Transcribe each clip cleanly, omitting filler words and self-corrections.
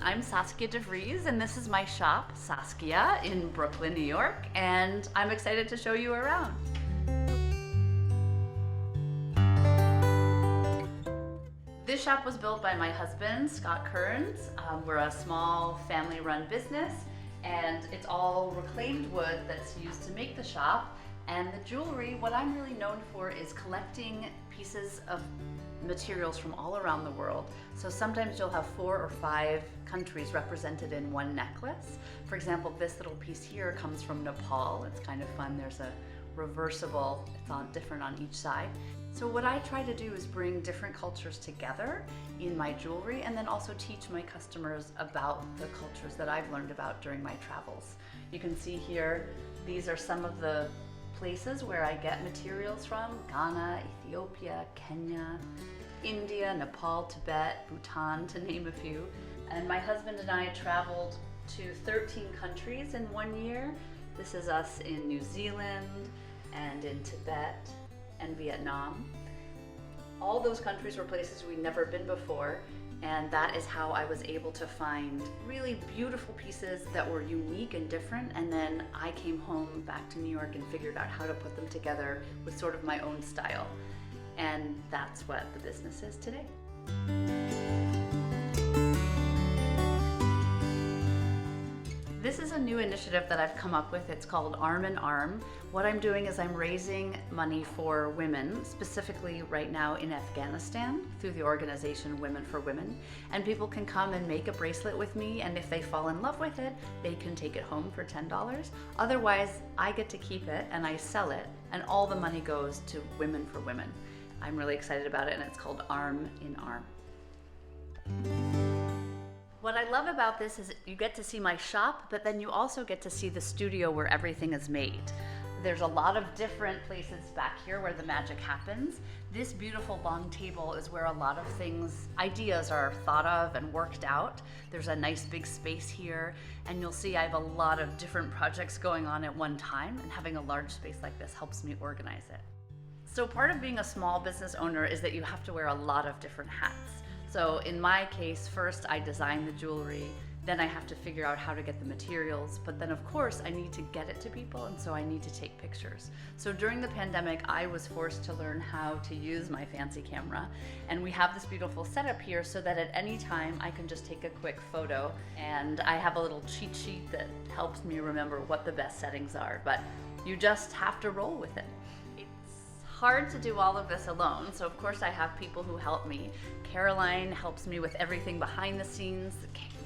I'm Saskia DeVries, and this is my shop, Saskia, in Brooklyn, New York, and I'm excited to show you around. This shop was built by my husband, Scott Kearns. We're a small family-run business, and it's all reclaimed wood that's used to make the shop. And the jewelry, what I'm really known for is collecting pieces of materials from all around the world. So sometimes you'll have 4 or 5 countries represented in one necklace. For example, this little piece here comes from Nepal. It's kind of fun. There's a reversible, it's different on each side. So what I try to do is bring different cultures together in my jewelry, and then also teach my customers about the cultures that I've learned about during my travels. You can see here, these are some of the places where I get materials from: Ghana, Ethiopia, Kenya, India, Nepal, Tibet, Bhutan, to name a few. And my husband and I traveled to 13 countries in 1 year. This is us in New Zealand and in Tibet and Vietnam. All those countries were places we'd never been before, and that is how I was able to find really beautiful pieces that were unique and different. And then I came home back to New York and figured out how to put them together with sort of my own style. And that's what the business is today. This is a new initiative that I've come up with. It's called Arm in Arm. What I'm doing is I'm raising money for women, specifically right now in Afghanistan, through the organization Women for Women. And people can come and make a bracelet with me, and if they fall in love with it, they can take it home for $10. Otherwise, I get to keep it and I sell it, and all the money goes to Women for Women. I'm really excited about it, and it's called Arm in Arm. What I love about this is you get to see my shop, but then you also get to see the studio where everything is made. There's a lot of different places back here where the magic happens. This beautiful long table is where a lot of things, ideas are thought of and worked out. There's a nice big space here, and you'll see I have a lot of different projects going on at one time, and having a large space like this helps me organize it. So part of being a small business owner is that you have to wear a lot of different hats. So in my case, first I design the jewelry, then I have to figure out how to get the materials, but then of course I need to get it to people, and so I need to take pictures. So during the pandemic, I was forced to learn how to use my fancy camera, and we have this beautiful setup here so that at any time I can just take a quick photo, and I have a little cheat sheet that helps me remember what the best settings are, but you just have to roll with it. Hard to do all of this alone, so of course I have people who help me. Caroline helps me with everything behind the scenes,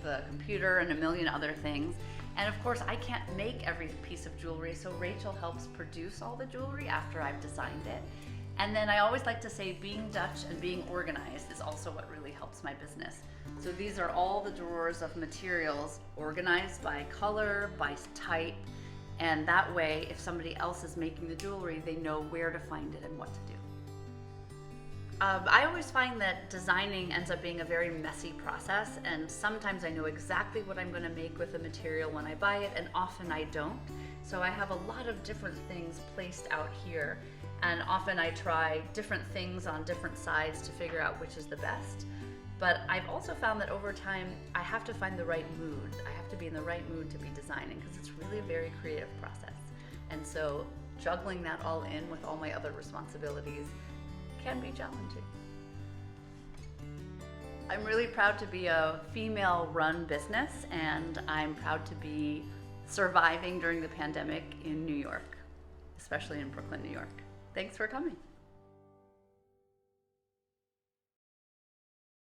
the computer, and a million other things. And of course I can't make every piece of jewelry, so Rachel helps produce all the jewelry after I've designed it. And then I always like to say being Dutch and being organized is also what really helps my business. So these are all the drawers of materials organized by color, by type, and that way, if somebody else is making the jewelry, they know where to find it and what to do. I always find that designing ends up being a very messy process, and sometimes I know exactly what I'm going to make with the material when I buy it, and often I don't. So I have a lot of different things placed out here, and often I try different things on different sides to figure out which is the best. But I've also found that over time, I have to find the right mood. I have to be in the right mood to be designing, because it's really a very creative process. And so juggling that all in with all my other responsibilities can be challenging. I'm really proud to be a female-run business, and I'm proud to be surviving during the pandemic in New York, especially in Brooklyn, New York. Thanks for coming.